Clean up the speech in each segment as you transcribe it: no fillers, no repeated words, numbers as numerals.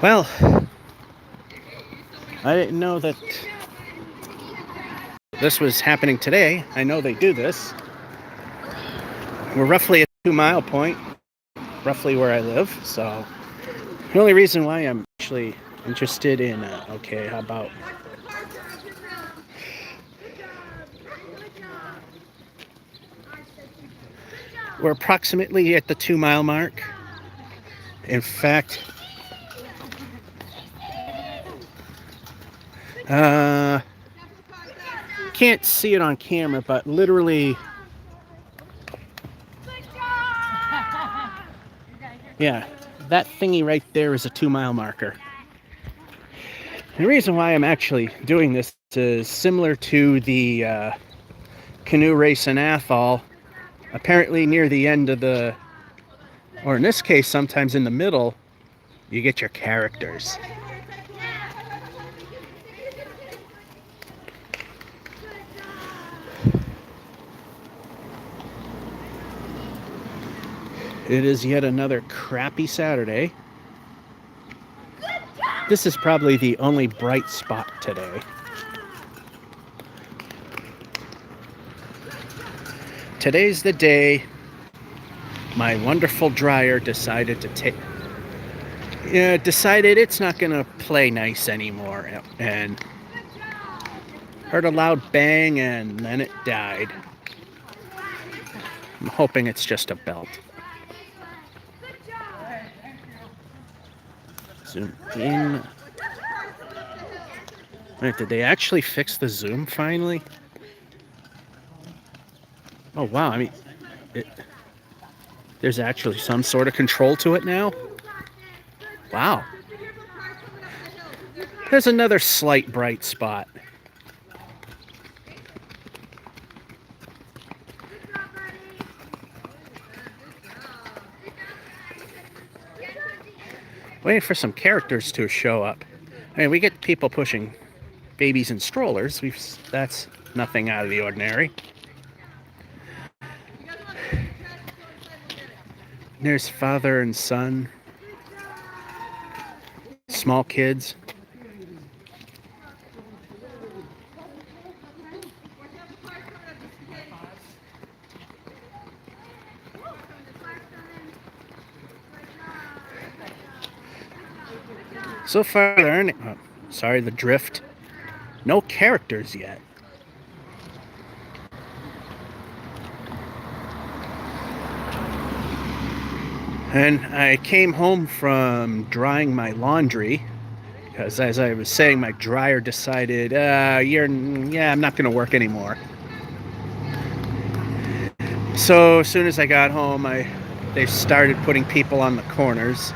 Well, I didn't know that this was happening today. I know they do this. We're roughly at 2 mile point, roughly where I live. So the only reason why I'm actually interested in, okay, how about we're approximately at the 2 mile mark. In fact, uh, can't see it on camera, but literally, yeah, that thingy right there is a 2 mile marker. And the reason why I'm actually doing this is similar to the canoe race in Athol. Apparently, near the end of the, or in this case, sometimes in the middle, you get your characters. It is yet another crappy Saturday. This is probably the only bright spot today. Today's the day my wonderful dryer decided to decided it's not going to play nice anymore, and heard a loud bang and then it died. I'm hoping it's just a belt. Zoom in. Wait, did they actually fix the zoom finally? Oh wow, I mean, there's actually some sort of control to it now. Wow. There's another slight bright spot. Waiting for some characters to show up. I mean, we get people pushing babies in strollers. That's nothing out of the ordinary. There's father and son. Small kids. So far, the drift. No characters yet. And I came home from drying my laundry because, as I was saying, my dryer decided, I'm not going to work anymore. So as soon as I got home, they started putting people on the corners.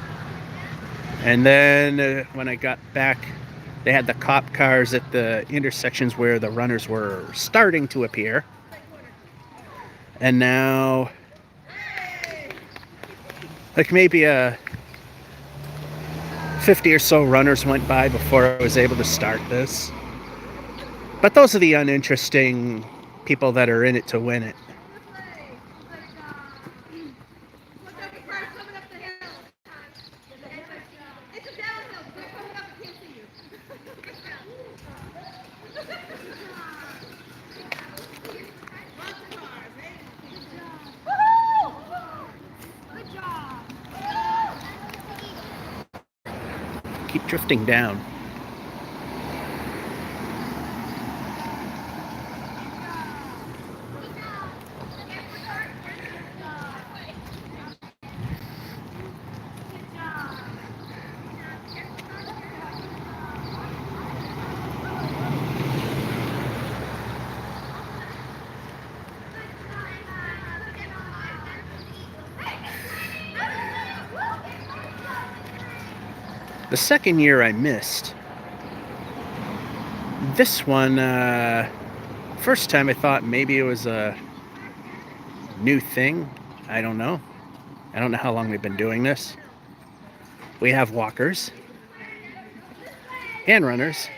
And then when I got back, they had the cop cars at the intersections where the runners were starting to appear. And now, like maybe 50 or so runners went by before I was able to start this. But those are the uninteresting people that are in it to win it. Keep drifting down. The second year I missed. This one, first time I thought maybe it was a new thing. I don't know. I don't know how long we've been doing this. We have walkers and runners.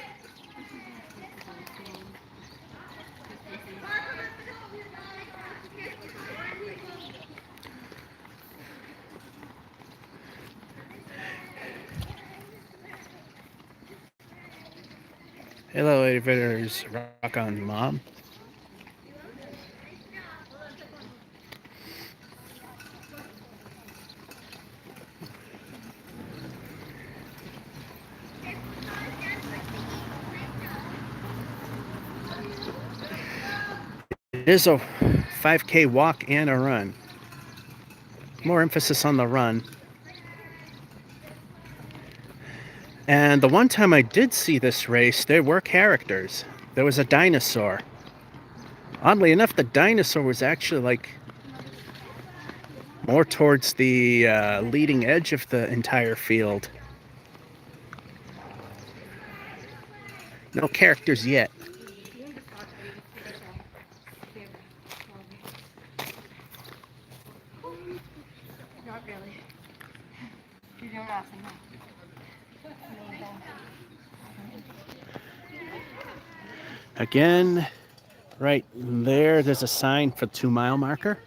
Hello, elevators. Rock on, Mom. It is a 5K walk and a run. More emphasis on the run. And the one time I did see this race, there were characters. There was a dinosaur. Oddly enough, the dinosaur was actually like more towards the leading edge of the entire field. No characters yet. Not really. You're doing awesome. Again, right there's a sign for the 2-mile marker.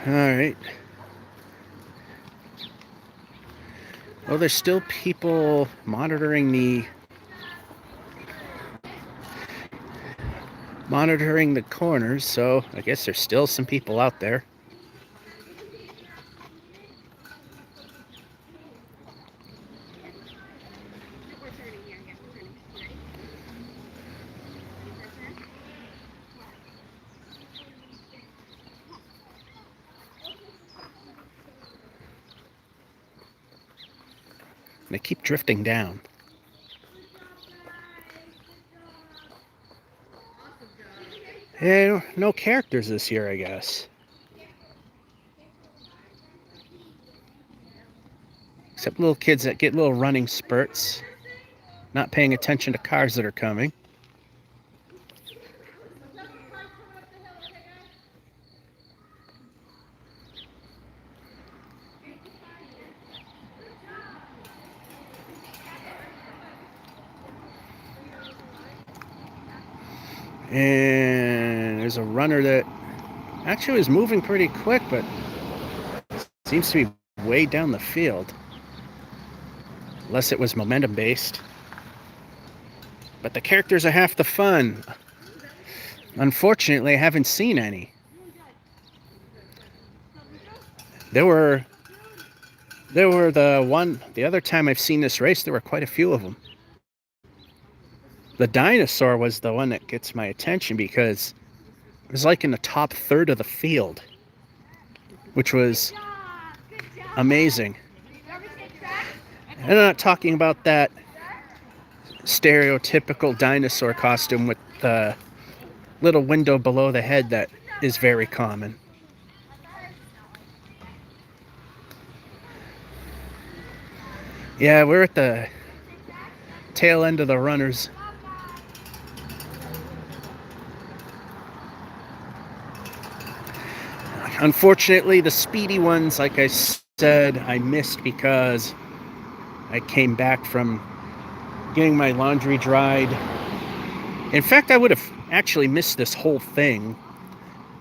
All right. Well, there's still people monitoring the corners, so I guess there's still some people out there. They keep drifting down. Hey, no characters this year, I guess. Except little kids that get little running spurts, not paying attention to cars that are coming. And there's a runner that actually was moving pretty quick, but seems to be way down the field. Unless it was momentum based. But the characters are half the fun. Unfortunately, I haven't seen any. There were the other time I've seen this race, there were quite a few of them. The dinosaur was the one that gets my attention because it was like in the top third of the field, which was amazing. And I'm not talking about that stereotypical dinosaur costume with the little window below the head that is very common. Yeah, we're at the tail end of the runners. Unfortunately, the speedy ones, like I said, I missed because I came back from getting my laundry dried. In fact, I would have actually missed this whole thing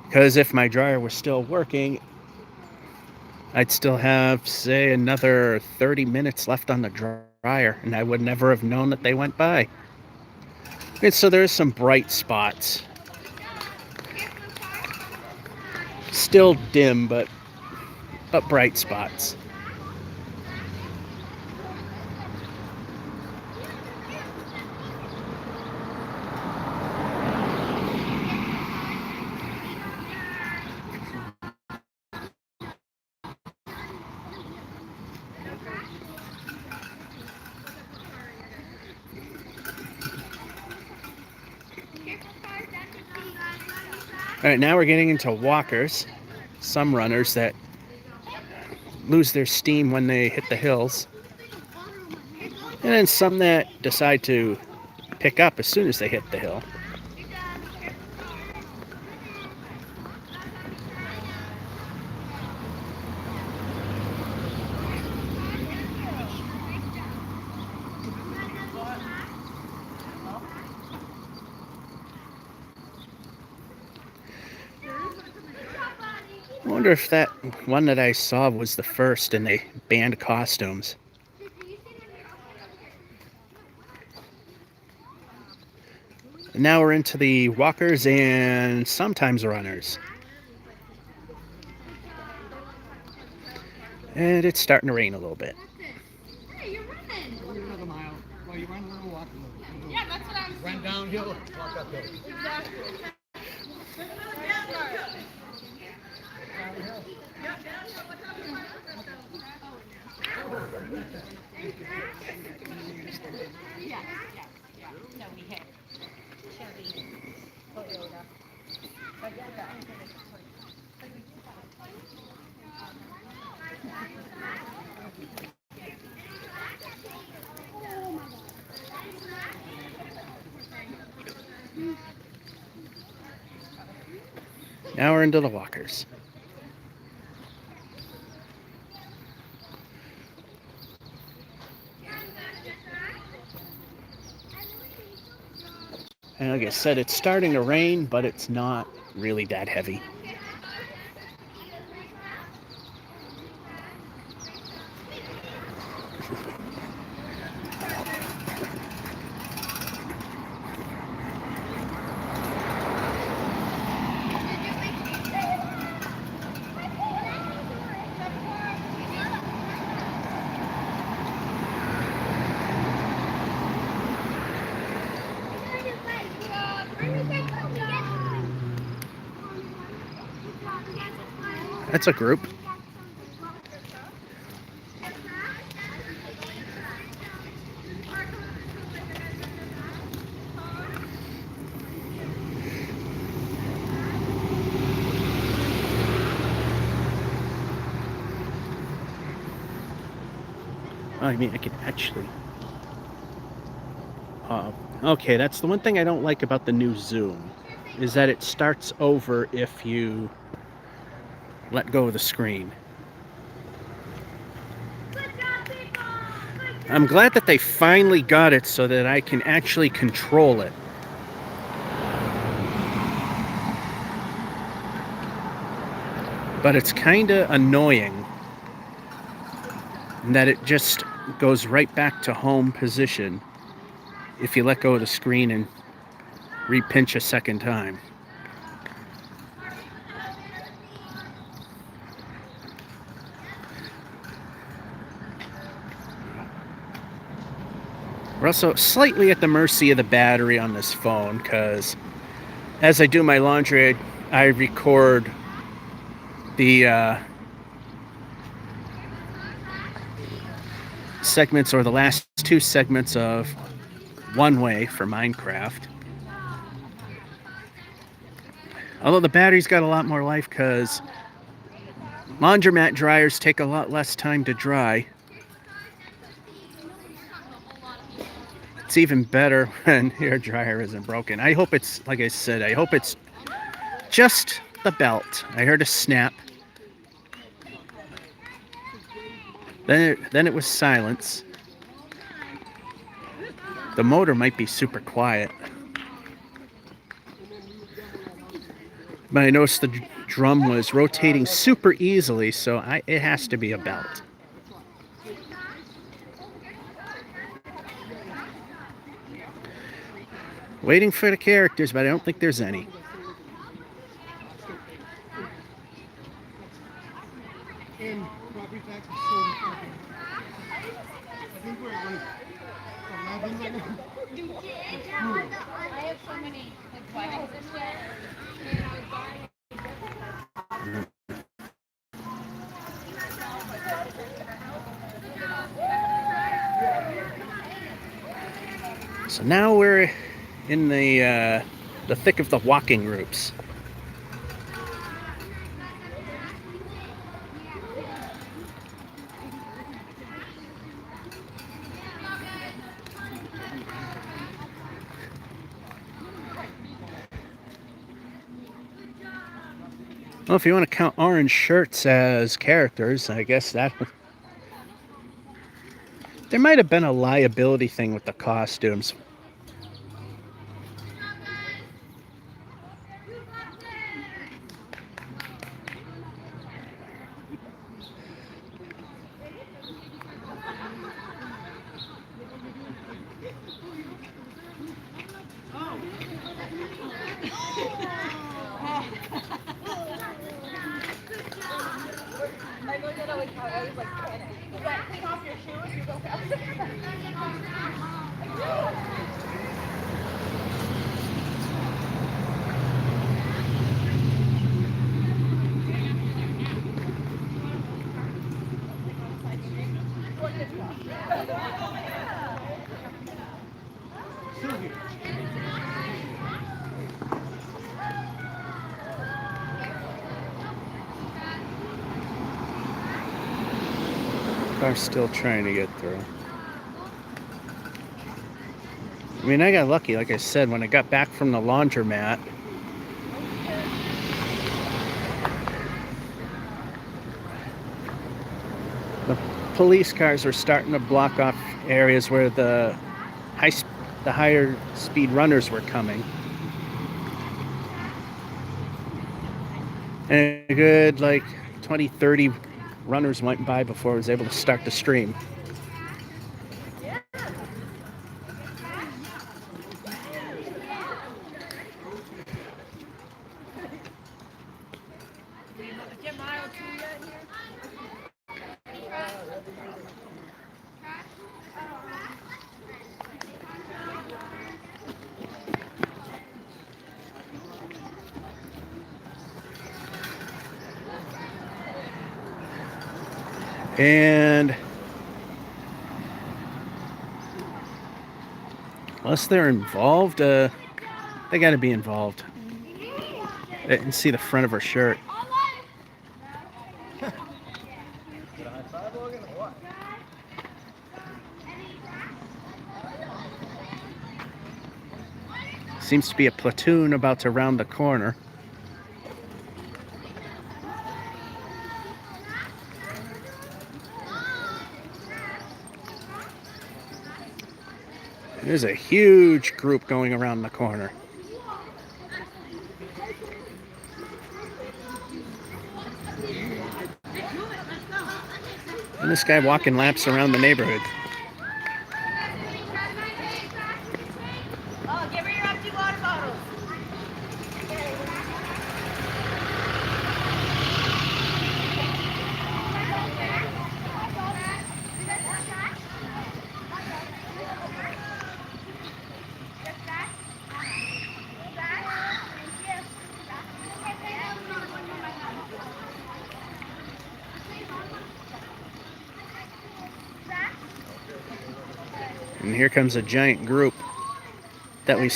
because if my dryer was still working, I'd still have, say, another 30 minutes left on the dryer, and I would never have known that they went by. And so there's some bright spots. Still dim, but bright spots. All right, now we're getting into walkers. Some runners that lose their steam when they hit the hills, and then some that decide to pick up as soon as they hit the hill. I wonder if that one that I saw was the first and they banned costumes. And now we're into the walkers and sometimes runners. And it's starting to rain a little bit. Hey, you're running. Another mile. Well, you run a little, walk a little. Yeah, that's what I was Run downhill, walk uphill. Exactly. Yeah. No, we hit. Chevy, Toyota. Now we're into the walkers. And like I said, it's starting to rain, but it's not really that heavy. That's a group. I mean, I could actually... okay, that's the one thing I don't like about the new Zoom, is that it starts over if you let go of the screen. I'm glad that they finally got it so that I can actually control it. But it's kind of annoying that it just goes right back to home position if you let go of the screen and re-pinch a second time. We're also slightly at the mercy of the battery on this phone because as I do my laundry, I record the segments or the last two segments of One Way for Minecraft. Although the battery's got a lot more life because laundromat dryers take a lot less time to dry. It's even better when your dryer isn't broken. I hope it's, like I said, I hope it's just the belt. I heard a snap. Then it was silence. The motor might be super quiet. But I noticed the drum was rotating super easily, so it has to be a belt. Waiting for the characters, but I don't think there's any. And property tax is so important. I think we're at like 11 right now. I have so many like weddings and shit. And I was buying So now we're in the thick of the walking groups. Well, if you want to count orange shirts as characters, I guess that... There might have been a liability thing with the costumes. I looked at it like how I was like panic. You got to clean off your shoes, you go fast. Car's still trying to get through. I mean, I got lucky, like I said, when I got back from the laundromat. The police cars were starting to block off areas where the higher speed runners were coming. And a good, like, 20, 30 runners went by before I was able to start the stream. And unless they're involved, they got to be involved. I didn't see the front of her shirt. Seems to be a platoon about to round the corner. There's a huge group going around the corner. And this guy walking laps around the neighborhood. Oh, give her your empty water bottles. And here comes a giant group that we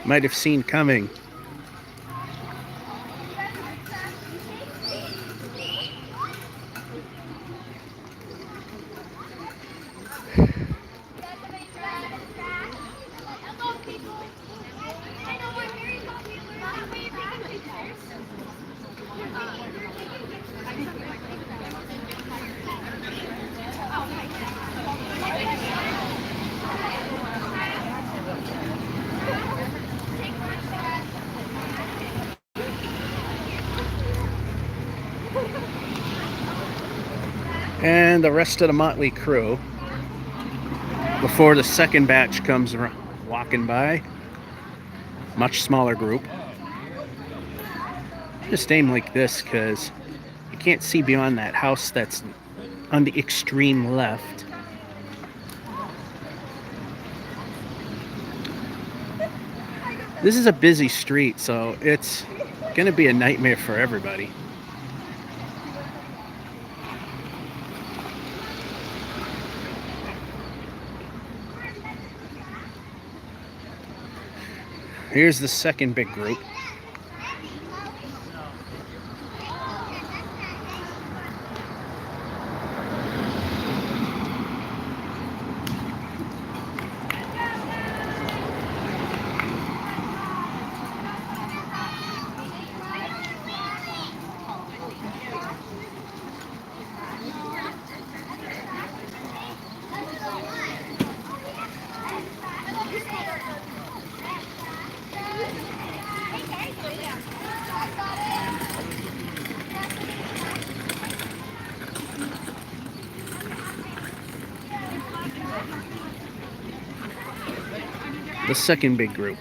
might have seen coming. And the rest of the motley crew before the second batch comes walking by. Much smaller group. Just aim like this because you can't see beyond that house that's on the extreme left. This is a busy street, so it's gonna be a nightmare for everybody. Here's the second big group. the second big group.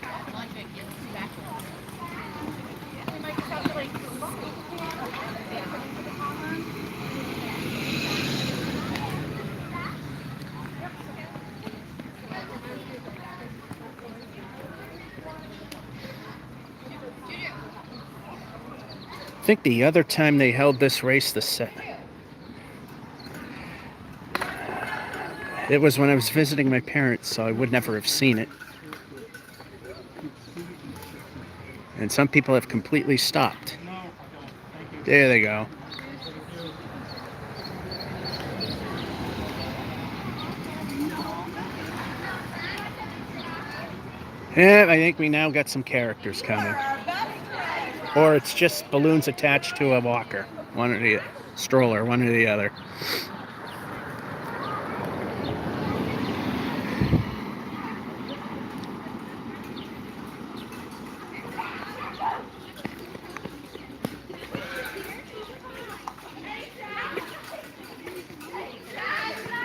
We might just have to like. I think the other time they held this race, it was when I was visiting my parents, so I would never have seen it. And some people have completely stopped. There they go. Yeah, I think we now got some characters coming. Or it's just balloons attached to a walker. One or the stroller, one or the other.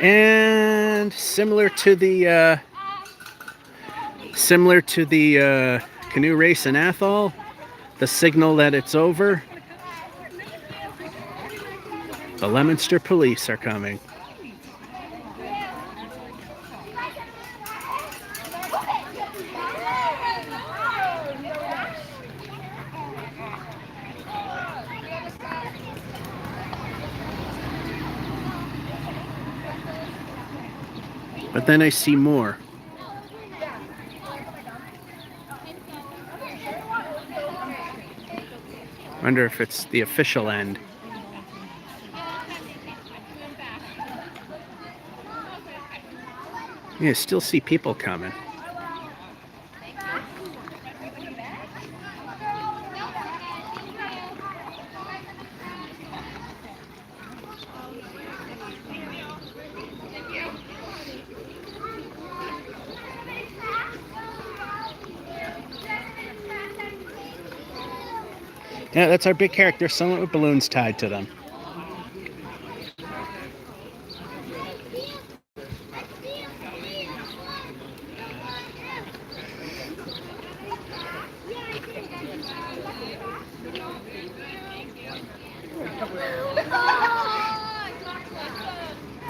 And similar to the canoe race in Athol, the signal that it's over, the Leominster police are coming. But then I see more. Wonder if it's the official end. Yeah, still see people coming. Yeah, that's our big character, someone with balloons tied to them.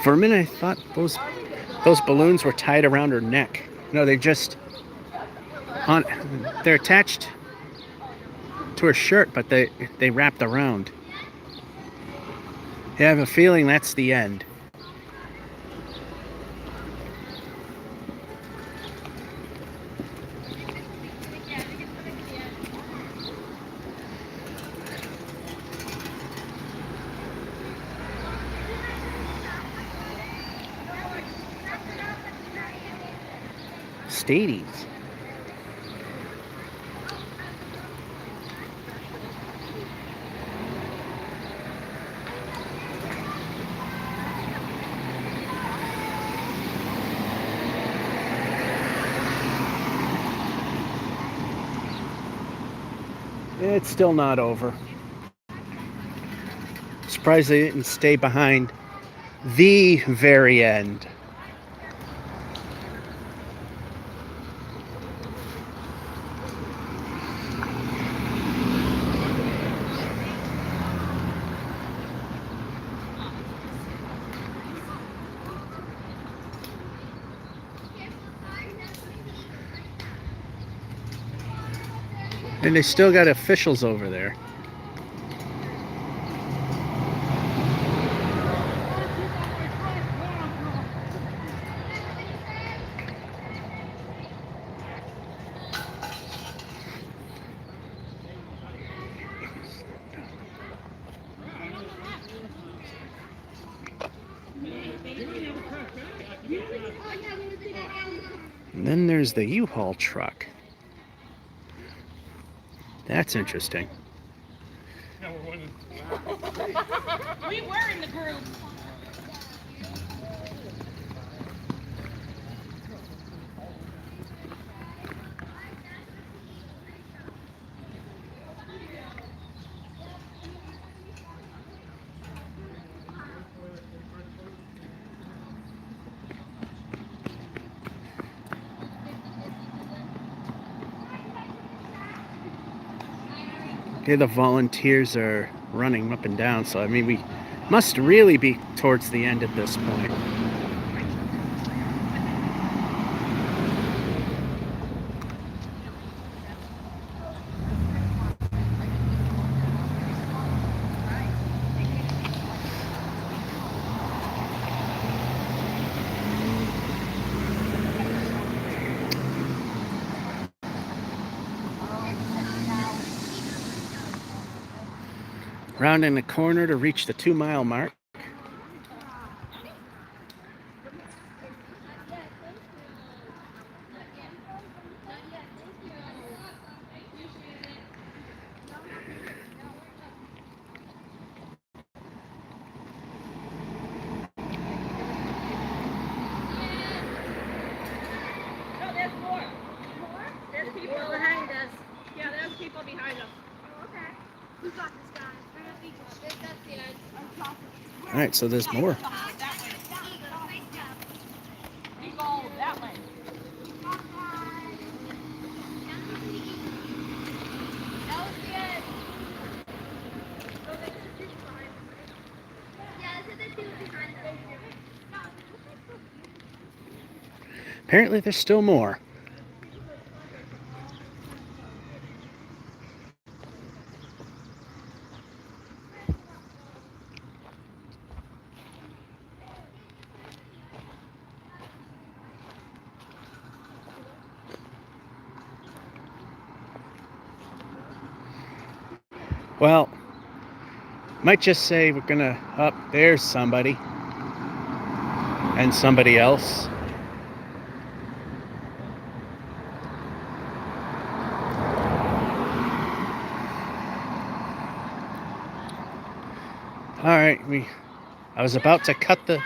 For a minute, I thought those balloons were tied around her neck. No, they're attached to her shirt, but they wrapped around. I have a feeling that's the end. Stadies. It's still not over. Surprised they didn't stay behind the very end. And they still got officials over there. And then there's the U-Haul truck. That's interesting. We were in the group. Okay, the volunteers are running up and down, so I mean, we must really be towards the end at this point. Rounding the corner to reach the 2-mile mark. No, there's more. There's people behind us. Yeah, there's people behind us. Okay. Who's got this guy? That's the end. All right, so there's more. That way. We go that way. That was the end. Yeah, so there's people behind us. Apparently, there's still more. Well, might just say we're gonna up there's somebody and somebody else. All right, I was about to cut this.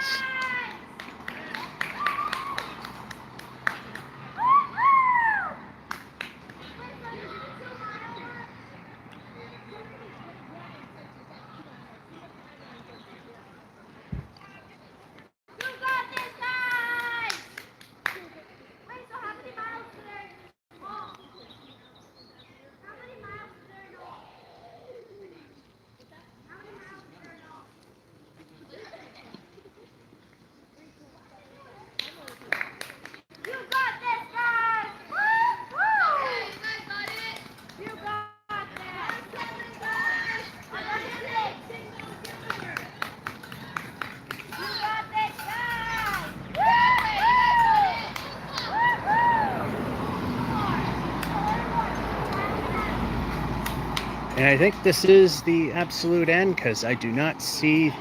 And I think this is the absolute end because I do not see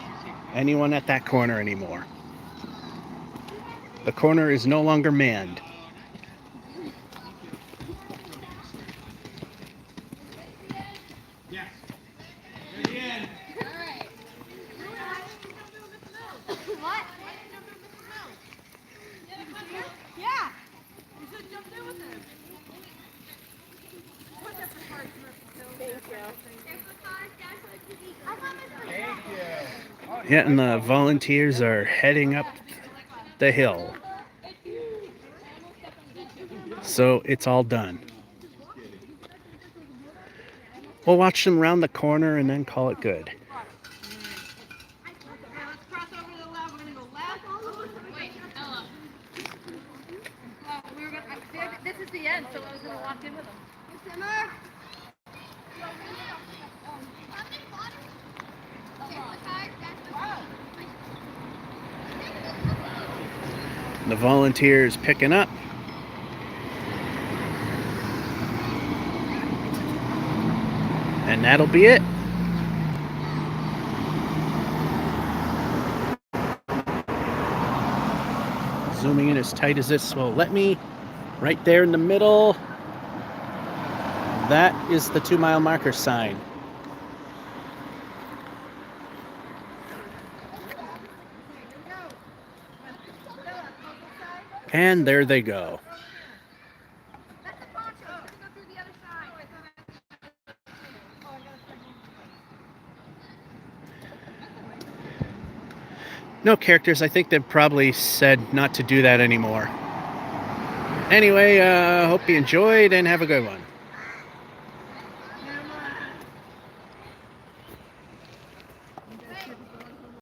anyone at that corner anymore. The corner is no longer manned. Yes. At the end. What? Yeah. You should jump in with him. Thank you. Yeah, and the volunteers are heading up the hill. So it's all done. We'll watch them round the corner and then call it good. Let's cross over to the left. We're gonna go left. Wait, Ella. We were gonna. This is the end, so I was gonna walk in with them. Simmer. The volunteers picking up. And that'll be it. Zooming in as tight as this will let me. Right there in the middle. That is the 2-mile marker sign. And there they go. No characters. I think they've probably said not to do that anyway, hope you enjoyed and have a good one.